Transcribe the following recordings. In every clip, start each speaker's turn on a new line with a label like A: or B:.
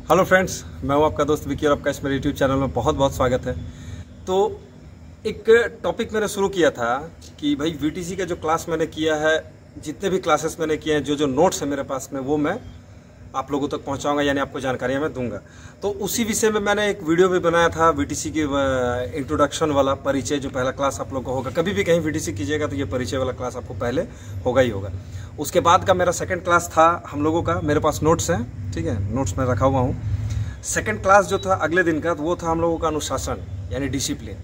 A: Hello friends, मैं हूं आपका दोस्त विकी और आपका इस मेरे यूट्यूब चैनल में बहुत बहुत स्वागत है। तो एक टॉपिक मैंने शुरू किया था कि भाई वीटीसी का जो क्लास मैंने किया है, जितने भी क्लासेस मैंने किए हैं, जो नोट्स है मेरे पास में, वो मैं आप लोगों तक पहुंचाऊंगा, यानी आपको जानकारियां मैं दूंगा। तो उसी विषय में मैंने एक वीडियो भी बनाया था, वीटीसी की इंट्रोडक्शन वाला परिचय, जो पहला क्लास आप लोग को होगा। कभी भी कहीं वीटीसी कीजिएगा तो ये परिचय वाला क्लास आपको पहले होगा ही होगा। उसके बाद का मेरा सेकंड क्लास था हम लोगों का, मेरे पास नोट्स हैं, ठीक है, नोट्स में रखा हुआ हूँ। सेकंड क्लास जो था अगले दिन का, वो था हम लोगों का अनुशासन यानी डिसिप्लिन।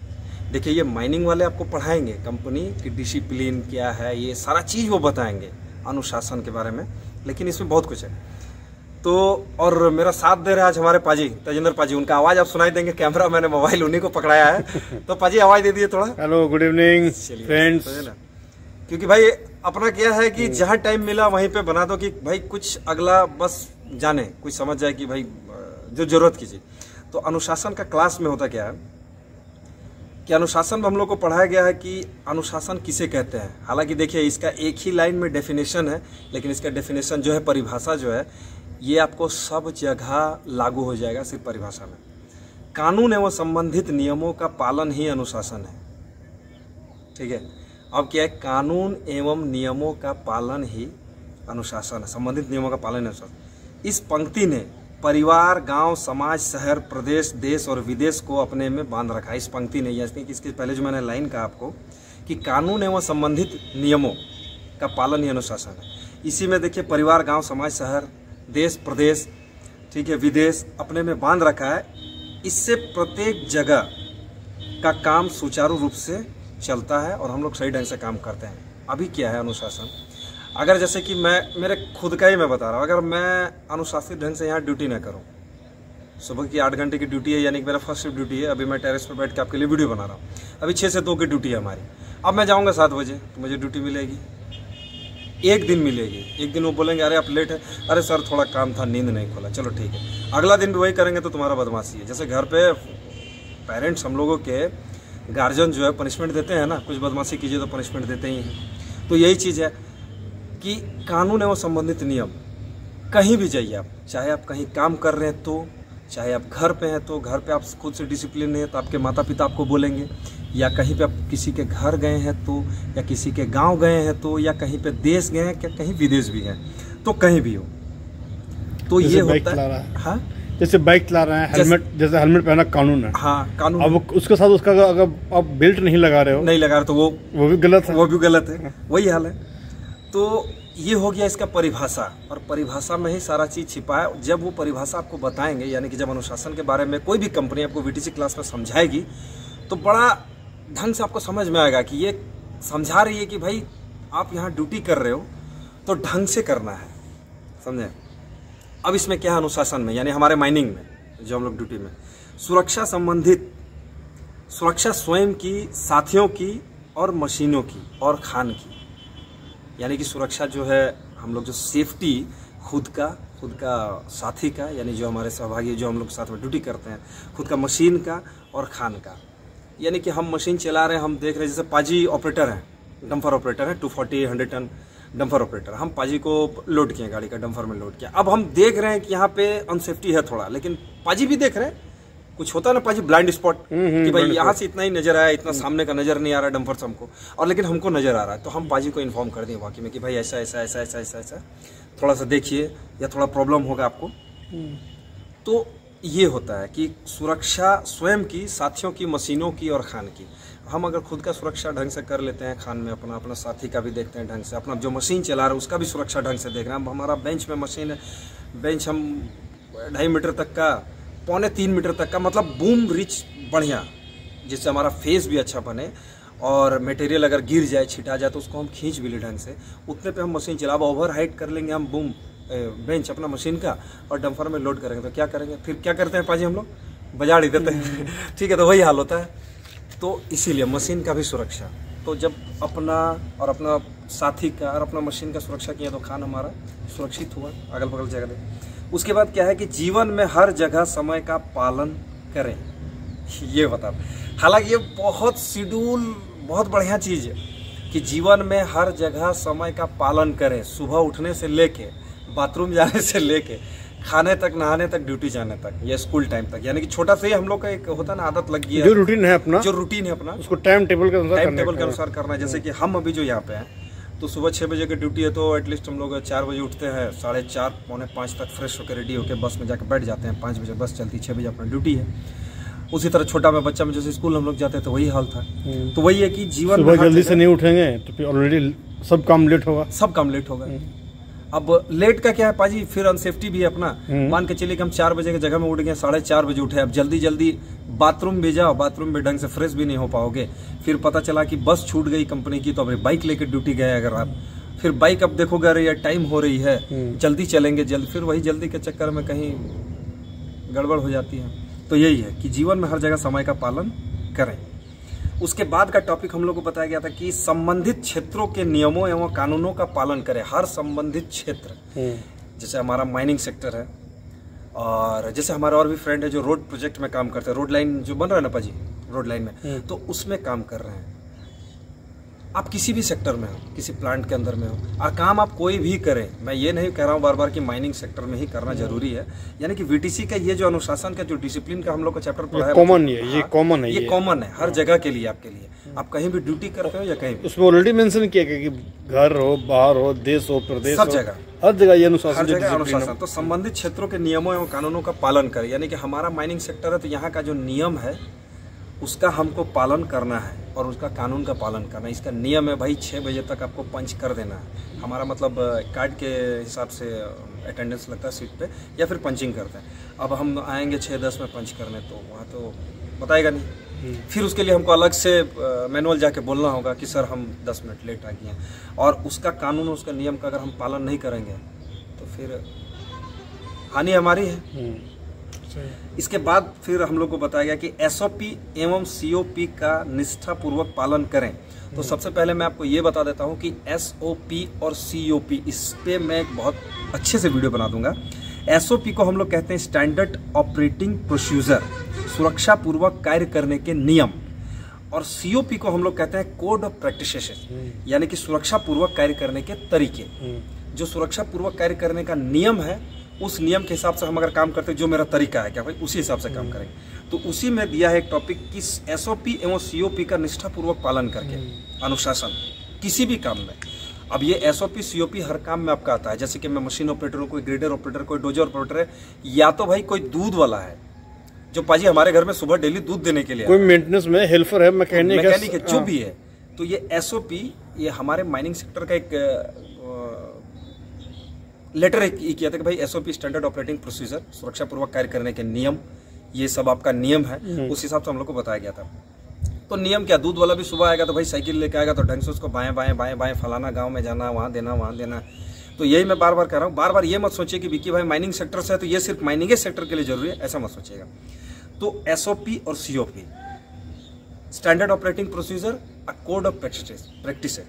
A: देखिए, ये माइनिंग वाले आपको पढ़ाएंगे कंपनी की डिसिप्लिन क्या है, ये सारा चीज़ वो बताएंगे अनुशासन के बारे में, लेकिन इसमें बहुत कुछ है। तो और मेरा साथ दे रहे हैं आज हमारे पाजी तेजेंद्र पाजी, उनका आवाज आप सुनाई देंगे, कैमरा मैंने मोबाइल उन्हीं को पकड़ाया है। तो पाजी आवाज दे दिए थोड़ा।
B: Hello, good evening friends.
A: क्योंकि भाई अपना क्या है कि जहाँ टाइम मिला वहीं पे बना दो कि भाई कुछ अगला बस जाने, कुछ समझ जाए कि भाई जो जरूरत की चीज। तो अनुशासन का क्लास में होता क्या है कि अनुशासन में हम लोग को पढ़ाया गया है कि अनुशासन किसे कहते हैं। हालांकि देखिए, इसका एक ही लाइन में डेफिनेशन है, लेकिन इसका डेफिनेशन जो है, परिभाषा जो है, ये आपको सब जगह लागू हो जाएगा, सिर्फ परिभाषा में। कानून एवं संबंधित नियमों का पालन ही अनुशासन है, ठीक है। अब क्या है, कानून एवं नियमों का पालन ही अनुशासन है, संबंधित नियमों का पालन अनुशासन। इस पंक्ति ने परिवार, गांव, समाज, शहर, प्रदेश, देश और विदेश को अपने में बांध रखा है। इस पंक्ति ने, यानी कि इसके पहले जो मैंने लाइन कहा आपको कि कानून एवं संबंधित नियमों का पालन ही अनुशासन है, इसी में देखिए परिवार, गांव, समाज, शहर, देश, प्रदेश, ठीक है, विदेश अपने में बांध रखा है। इससे प्रत्येक जगह का काम सुचारू रूप से चलता है और हम लोग सही ढंग से काम करते हैं। अभी क्या है अनुशासन, अगर जैसे कि मैं मेरे खुद का ही मैं बता रहा हूँ, अगर मैं अनुशासित ढंग से यहाँ ड्यूटी ना करूँ, सुबह की 8 घंटे की ड्यूटी है, यानी कि मेरा फर्स्ट शिफ्ट ड्यूटी है। अभी मैं टेरेस पर बैठ के आपके लिए वीडियो बना रहा हूँ। अभी 6 से 2 की ड्यूटी है हमारी। अब मैं जाऊँगा 7 बजे तो मुझे ड्यूटी मिलेगी, एक दिन मिलेगी। एक दिन वो बोलेंगे अरे आप लेट है, अरे सर थोड़ा काम था, नींद नहीं खोला, चलो ठीक है। अगला दिन भी वही करेंगे तो तुम्हारा बदमाशी है। जैसे घर पे पेरेंट्स, हम लोगों के गार्जियन जो है पनिशमेंट देते हैं ना, कुछ बदमाशी कीजिए तो पनिशमेंट देते ही हैं। तो यही चीज़ है कि कानून एवं संबंधित नियम, कहीं भी जाइए आप, चाहे आप कहीं काम कर रहे हैं तो, चाहे आप घर पे हैं तो, घर पे आप खुद से डिसिप्लिन नहीं है तो आपके माता पिता आपको बोलेंगे, या कहीं पे आप किसी के घर गए हैं तो, या किसी के गांव गए हैं तो, या कहीं पे देश गए हैं, क्या कहीं विदेश भी हैं तो, कहीं भी हो तो ये होता है। हाँ,
B: जैसे बाइक चला रहे हैं, हेलमेट, जैसे हेलमेट पहनना कानून है।
A: हाँ, कानून।
B: अब उसके साथ उसका अगर आप बेल्ट नहीं लगा रहे हो तो वो भी गलत है,
A: वो भी गलत है, वही हाल है। तो ये हो गया इसका परिभाषा, और परिभाषा में ही सारा चीज छिपा है। जब वो परिभाषा आपको बताएंगे, यानी कि जब अनुशासन के बारे में कोई भी कंपनी आपको वीटीसी क्लास में समझाएगी, तो बड़ा ढंग से आपको समझ में आएगा कि ये समझा रही है कि भाई आप यहाँ ड्यूटी कर रहे हो तो ढंग से करना है, समझे। अब इसमें क्या है अनुशासन में, यानी हमारे माइनिंग में जो हम लोग ड्यूटी में, सुरक्षा संबंधित, सुरक्षा स्वयं की, साथियों की और मशीनों की और खान की। यानी कि सुरक्षा जो है, हम लोग जो सेफ्टी खुद का साथी का, यानी जो हमारे सहभागी जो हम लोग साथ में ड्यूटी करते हैं, खुद का, मशीन का और खान का। यानी कि हम मशीन चला रहे हैं, हम देख रहे हैं, जैसे पाजी ऑपरेटर हैं, डंपर ऑपरेटर है, 240 100 टन डंपर ऑपरेटर, हम पाजी को लोड किए, गाड़ी का डंपर में लोड किया। अब हम देख रहे हैं कि यहाँ पे अनसेफ्टी है थोड़ा, लेकिन पाजी भी देख रहे हैं, कुछ होता है ना पाजी ब्लाइंड स्पॉट, कि भाई यहाँ से इतना ही नजर आया, इतना सामने का नजर नहीं आ रहा है डंपर से हमको, और लेकिन हमको नजर आ रहा है, तो हम पाजी को इन्फॉर्म कर दें वाकई में कि भाई ऐसा ऐसा ऐसा ऐसा ऐसा ऐसा, थोड़ा सा देखिए, या थोड़ा प्रॉब्लम होगा आपको। तो ये होता है कि सुरक्षा स्वयं की, साथियों की, मशीनों की और खान की। हम अगर खुद का सुरक्षा ढंग से कर लेते हैं, खान में अपना साथी का भी देखते हैं ढंग से, अपना जो मशीन चला रहा है उसका भी सुरक्षा ढंग से देख रहे हैं। हमारा बेंच में मशीन है, बेंच हम 2.5 मीटर तक का, 2.25 मीटर तक का, मतलब बूम रिच बढ़िया, जिससे हमारा फेस भी अच्छा बने, और मटेरियल अगर गिर जाए, छिटा जाए तो उसको हम खींच भी ले ढंग से, उतने पे हम मशीन चला। ओवर हाइट कर लेंगे हम बूम बेंच अपना मशीन का, और डंपर में लोड करेंगे तो क्या करेंगे, फिर क्या करते हैं पाजी, हम लोग बजा ही देते हैं। ठीक है, तो वही हाल होता है। तो इसीलिए मशीन का भी सुरक्षा, तो जब अपना और अपना साथी का और अपना मशीन का सुरक्षा किया तो खान हमारा सुरक्षित हुआ, अगल बगल जगह। उसके बाद क्या है कि जीवन में हर जगह समय का पालन करें, ये बता। हालांकि ये बहुत शेड्यूल, बहुत बढ़िया चीज़ है कि जीवन में हर जगह समय का पालन करें। सुबह उठने से लेके बाथरूम जाने से लेके खाने तक, नहाने तक, ड्यूटी जाने तक, या स्कूल टाइम तक, यानी कि छोटा से ही हम लोग का एक होता है ना, आदत लग गई है,
B: जो रूटीन है अपना,
A: उसको
B: टाइम टेबल के
A: अनुसार करना है। जैसे कि हम अभी जो यहाँ पे हैं, तो सुबह 6 बजे की ड्यूटी है, तो एटलीस्ट हम लोग 4 बजे उठते हैं, 4:30 पौने 5 तक फ्रेश होकर रेडी होकर बस में जाकर बैठ जाते हैं। 5 बजे बस चलती, 6 बजे अपना ड्यूटी है। उसी तरह छोटा में बच्चा में जैसे स्कूल हम लोग जाते हैं तो वही हाल था। तो वही है कि जीवन
B: सुबह जल्दी से नहीं उठेंगे तो फिर ऑलरेडी सब काम लेट होगा।
A: अब लेट का क्या है पाजी, फिर अनसेफ्टी भी है अपना। मान के चलिए कि हम 4 बजे की जगह में उठ गए, 4:30 बजे उठे, अब जल्दी बाथरूम भी जाओ, बाथरूम में ढंग से फ्रेश भी नहीं हो पाओगे। फिर पता चला कि बस छूट गई कंपनी की, तो अपनी बाइक लेकर ड्यूटी गए अगर आप, फिर बाइक अब देखोगे अरे यार टाइम हो रही है, जल्दी चलेंगे, फिर वही जल्दी के चक्कर में कहीं गड़बड़ हो जाती है। तो यही है कि जीवन में हर जगह समय का पालन करें। उसके बाद का टॉपिक हम लोग को बताया गया था कि संबंधित क्षेत्रों के नियमों एवं कानूनों का पालन करें। हर संबंधित क्षेत्र, जैसे हमारा माइनिंग सेक्टर है, और जैसे हमारे और भी फ्रेंड है जो रोड प्रोजेक्ट में काम करते हैं, रोड लाइन जो बन रहा है ना पाजी, रोड लाइन में, तो उसमें काम कर रहे हैं। आप किसी भी सेक्टर में हो, किसी प्लांट के अंदर में हो, और काम आप कोई भी करें, मैं ये नहीं कह रहा हूँ बार बार कि माइनिंग सेक्टर में ही करना जरूरी है। यानी कि वीटीसी का ये जो अनुशासन का जो डिसिप्लिन का हम लोग का चैप्टर पढ़ा है,
B: कॉमन है, ये कॉमन है
A: हर जगह के लिए, आपके लिए, आप कहीं भी ड्यूटी करते हो या कहीं भी।
B: उसमें ऑलरेडी मेंशन किया गया कि घर हो, बाहर हो, देश हो, प्रदेश,
A: सब जगह,
B: हर जगह ये अनुशासन।
A: तो संबंधित क्षेत्रों के नियमों एवं कानूनों का पालन करें। यानी कि हमारा माइनिंग सेक्टर है, तो यहाँ का जो नियम है उसका हमको पालन करना है, और उसका कानून का पालन करना है। इसका नियम है भाई 6 बजे तक आपको पंच कर देना है। हमारा मतलब कार्ड के हिसाब से अटेंडेंस लगता है सीट पे, या फिर पंचिंग करते हैं। अब हम आएंगे 6:10 में पंच करने, तो वहाँ तो बताएगा नहीं। फिर उसके लिए हमको अलग से मैनुअल जाके बोलना होगा कि सर हम 10 मिनट लेट आ गए हैं, और उसका कानून, उसका नियम का अगर हम पालन नहीं करेंगे तो फिर हानि हमारी है। इसके बाद फिर हम लोग को बताया गया कि एसओपी एवं सीओपी का निष्ठापूर्वक पालन करें। तो सबसे पहले मैं आपको ये बता देता हूं कि एसओपी और सीओपी, इस पे मैं एक बहुत अच्छे से वीडियो बना दूंगा। एसओपी को हम लोग कहते हैं स्टैंडर्ड ऑपरेटिंग प्रोसीजर, सुरक्षा पूर्वक कार्य करने के नियम, और सीओपी को हम लोग कहते हैं कोड ऑफ प्रैक्टिसेस, यानी कि सुरक्षा पूर्वक कार्य करने के तरीके। जो सुरक्षा पूर्वक कार्य करने का नियम है, उस नियम के हिसाब से हम अगर काम करते हैं, जो मेरा तरीका है क्या भाई, उसी हिसाब से काम करेंगे। तो उसी में दिया है एक टॉपिक कि एसओपी एवं सीओपी का निष्ठापूर्वक पालन करके अनुशासन किसी भी काम में। अब ये एसओपी सीओपी हर काम में आपका आता है। जैसे कि मैं मशीन ऑपरेटर हूँ, कोई ग्रेडर ऑपरेटर, कोई डोजर ऑपरेटर है, या तो भाई कोई दूध वाला है जो पाजी हमारे घर में सुबह डेली दूध देने के लिए,
B: कोई मेंटेनेंस में हेल्पर है, मैकेनिक
A: है, जो भी है। तो ये एसओपी, ये हमारे माइनिंग सेक्टर का एक लेटर एक किया था कि भाई एसओपी स्टैंडर्ड ऑपरेटिंग प्रोसीजर, सुरक्षा पूर्वक कार्य करने के नियम, ये सब आपका नियम है। उस हिसाब से हम लोग को बताया गया था। तो नियम क्या, दूध वाला भी सुबह आएगा तो भाई साइकिल लेके आएगा, तो ढंग से उसको बाएं बाएं बाएं बाएं फलाना गांव में जाना, वहां देना, वहां देना। तो यही मैं बार बार कह रहा हूँ, बार बार ये मत सोचिए कि विकी भाई माइनिंग सेक्टर से है तो ये सिर्फ माइनिंग सेक्टर के लिए जरूरी है, ऐसा मत सोचिएगा। तो एसओपी और COP, standard operating procedure, code of practice है।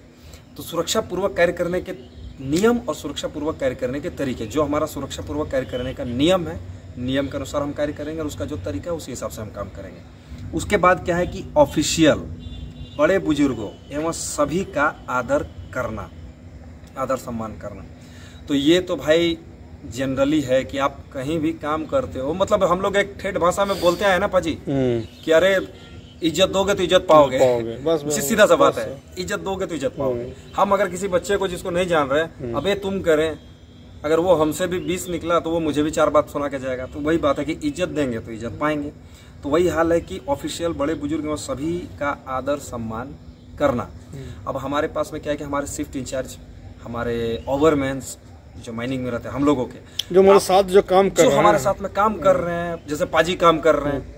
A: तो सुरक्षा पूर्वक कार्य करने के नियम और सुरक्षा पूर्वक कार्य करने के तरीके। जो हमारा सुरक्षा पूर्वक कार्य करने का नियम है, नियम के अनुसार हम कार्य करेंगे, और उसका जो तरीका है उसी हिसाब से हम काम करेंगे। उसके बाद क्या है कि ऑफिशियल, बड़े बुजुर्गों एवं सभी का आदर करना, आदर सम्मान करना। तो ये तो भाई जनरली है कि आप कहीं भी काम करते हो, मतलब हम लोग एक ठेठ भाषा में बोलते हैं ना पाजी कि अरे इज्जत दोगे तो इज्जत पाओगे, बस सीधा सा बात है, इज्जत दोगे तो इज्जत पाओगे। हम अगर किसी बच्चे को जिसको नहीं जान रहे, अबे तुम करें, अगर वो हमसे भी 20 निकला तो वो मुझे भी 4 बात सुना के जाएगा। तो वही बात है कि इज्जत देंगे तो इज्जत पाएंगे। तो वही हाल है कि ऑफिशियल, बड़े बुजुर्ग और सभी का आदर सम्मान करना। अब हमारे पास में क्या है कि हमारे शिफ्ट इंचार्ज, हमारे ओवरमैन्स जो माइनिंग में रहते हैं, हम लोगों के
B: जो हमारे साथ जो काम कर रहे हैं,
A: हमारे साथ में काम कर रहे हैं, जैसे पाजी काम कर रहे हैं,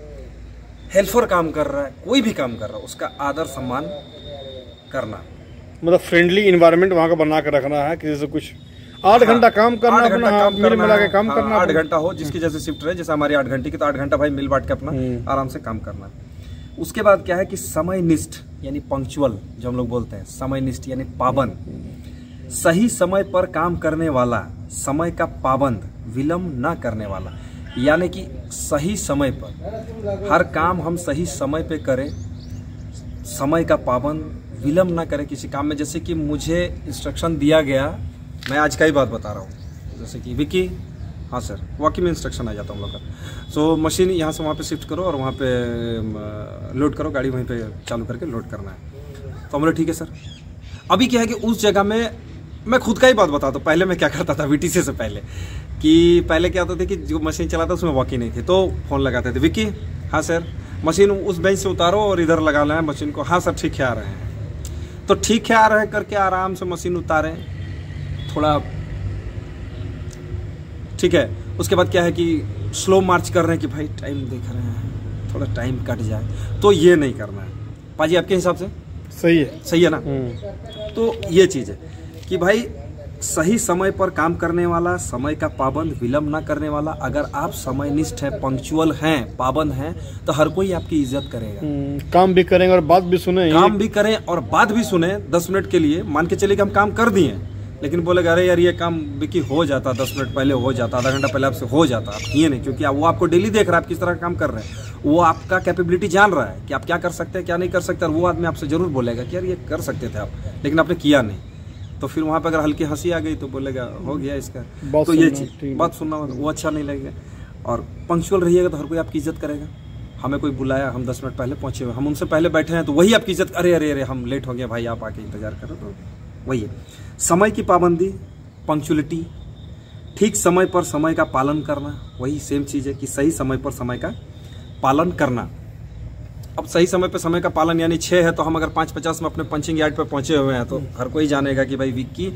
A: हेल्पर काम कर रहा है, कोई भी काम कर रहा है, उसका आदर सम्मान करना।
B: मतलब फ्रेंडली इन्वायरमेंट वहाँ का बना कर रखना है। किसी से कुछ 8 घंटा काम करना, 8 घंटा काम करना,
A: 8 घंटा हो, जिसकी जैसे शिफ्ट रहे, जैसे हमारी 8 घंटे की, तो 8 घंटा भाई मिल बांट के अपना आराम से काम करना। उसके बाद क्या है कि समयनिष्ठ यानी पंक्चुअल, जो हम लोग बोलते हैं, समयनिष्ठ यानी पाबंद, सही समय पर काम करने वाला, समय का पाबंद, विलंब ना करने वाला। यानी कि सही समय पर हर काम हम सही समय पे करें, समय का पाबंद, विलंब ना करें किसी काम में। जैसे कि मुझे इंस्ट्रक्शन दिया गया, मैं आज का ही बात बता रहा हूँ, जैसे कि विकी हाँ सर, वॉकी में इंस्ट्रक्शन आ जाता है हम लोग का। सो मशीन यहाँ से वहाँ पे शिफ्ट करो और वहाँ पे लोड करो, गाड़ी वहीं पे चालू करके लोड करना है। तो हम बोले ठीक है सर। अभी क्या है कि उस जगह में मैं खुद का ही बात बताता हूँ, पहले मैं क्या करता था VTC से पहले, कि पहले क्या होता था कि जो मशीन चलाता उसमें वॉकी नहीं थी, तो फ़ोन लगाते थे, विक्की हाँ सर मशीन उस बेंच से उतारो और इधर लगा लें मशीन को। हाँ सर ठीक है आ रहे हैं। तो ठीक है आ रहे हैं करके आराम से मशीन उतारें, थोड़ा ठीक है। उसके बाद क्या है कि स्लो मार्च कर रहे हैं कि भाई टाइम देख रहे हैं, थोड़ा टाइम कट जाए, तो ये नहीं करना है पाजी। आपके हिसाब से सही है ना? तो ये चीज़ है कि भाई सही समय पर काम करने वाला, समय का पाबंद, विलम्ब ना करने वाला, अगर आप समयनिष्ठ हैं, पंक्चुअल हैं, पाबंद हैं, तो हर कोई आपकी इज्जत करेगा।
B: काम भी करेंगे और बात भी सुने,
A: काम भी करें और बात भी सुने। 10 मिनट के लिए मान के चलिए कि हम काम कर दिए, लेकिन बोलेगा अरे यार ये काम विकी हो जाता, 10 मिनट पहले हो जाता, आधा घंटा पहले आपसे हो जाता, आप किए नहीं, क्योंकि वो आपको डेली देख रहा है आप किस तरह का काम कर रहे हैं, वो आपका कैपेबिलिटी जान रहा है कि आप क्या कर सकते हैं क्या नहीं कर सकते। और वो आदमी आपसे जरूर बोलेगा कि यार ये कर सकते थे आप, लेकिन आपने किया नहीं। तो फिर वहाँ पे अगर हल्की हंसी आ गई तो बोलेगा हो गया इसका। तो ये चीज बात सुनना वो अच्छा नहीं लगेगा। और पंक्चुअल रहिएगा तो हर कोई आपकी इज्जत करेगा। हमें कोई बुलाया, हम 10 मिनट पहले पहुंचे हुए, हम उनसे पहले बैठे हैं, तो वही आपकी इज्जत, अरे अरे अरे हम लेट हो गए भाई, आप आके इंतजार करो। तो वही है समय की पाबंदी, पंक्चुअलिटी, ठीक समय पर समय का पालन करना, वही सेम चीज़ है कि सही समय पर समय का पालन करना। अब सही समय पे समय का पालन यानी 6 है तो हम अगर 5:50 में अपने पंचिंग यार्ड पे पहुंचे हुए हैं, तो हर कोई जानेगा कि भाई विक्की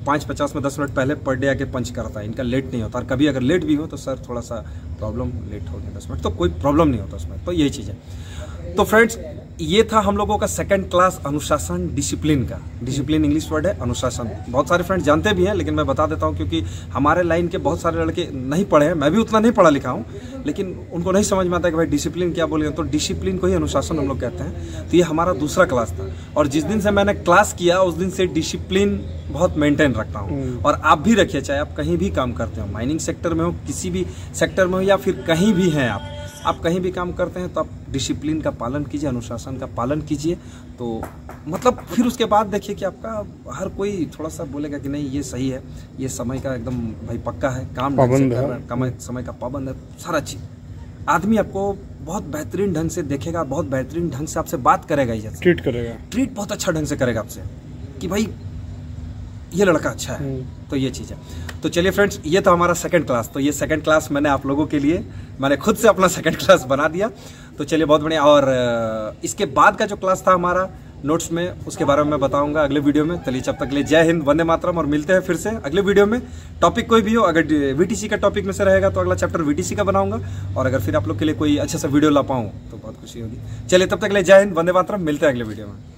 A: 5:50 में 10 मिनट पहले पर डे आके पंच करता है, इनका लेट नहीं होता। और कभी अगर लेट भी हो तो सर थोड़ा सा प्रॉब्लम, लेट हो गया 10 मिनट, तो कोई प्रॉब्लम नहीं होता उसमें। तो यही चीज़ है। तो फ्रेंड्स ये था हम लोगों का सेकंड क्लास अनुशासन, डिसिप्लिन का। डिसिप्लिन इंग्लिश वर्ड है, अनुशासन बहुत सारे फ्रेंड्स जानते भी हैं, लेकिन मैं बता देता हूं क्योंकि हमारे लाइन के बहुत सारे लड़के नहीं पढ़े हैं, मैं भी उतना नहीं पढ़ा लिखा हूं, लेकिन उनको नहीं समझ में आता कि भाई डिसिप्लिन क्या बोले। तो डिसिप्लिन को ही अनुशासन हम लोग कहते हैं। तो ये हमारा दूसरा क्लास था, और जिस दिन से मैंने क्लास किया उस दिन से डिसिप्लिन बहुत मेंटेन रखता हूँ। और आप भी रखिए, चाहे आप कहीं भी काम करते हो, माइनिंग सेक्टर में हो, किसी भी सेक्टर में हो, या फिर कहीं भी हैं आप कहीं भी काम करते हैं, तो आप डिसिप्लिन का पालन कीजिए, अनुशासन का पालन कीजिए। तो मतलब फिर उसके बाद देखिए कि आपका हर कोई थोड़ा सा बोलेगा कि नहीं ये सही है, ये समय का एकदम भाई पक्का है, काम ढंग से कर रहा है, समय का पाबंद है, सारा चीज़। आदमी आपको बहुत बेहतरीन ढंग से देखेगा, बहुत बेहतरीन ढंग से आपसे बात करेगा, इज्जत
B: ट्रीट करेगा,
A: ट्रीट बहुत अच्छा ढंग से करेगा आपसे कि भाई ये लड़का अच्छा है। तो ये चीज़ है। तो चलिए फ्रेंड्स, ये था हमारा सेकंड क्लास। तो ये सेकंड क्लास मैंने आप लोगों के लिए, मैंने खुद से अपना सेकंड क्लास बना दिया। तो चलिए बहुत बढ़िया। और इसके बाद का जो क्लास था हमारा नोट्स में, उसके बारे में मैं बताऊंगा अगले वीडियो में। चलिए जब तक ले जय हिंद, वंदे मातरम, और मिलते हैं फिर से अगले वीडियो में। टॉपिक कोई भी हो, अगर VTC का टॉपिक में से रहेगा तो अगला चैप्टर VTC का बनाऊंगा, और अगर फिर आप लोग के लिए कोई अच्छा सा वीडियो ला पाऊँ तो बहुत खुशी होगी। चलिए तब तक ले जय हिंद, वंदे मातरम, मिलते हैं अगले वीडियो में।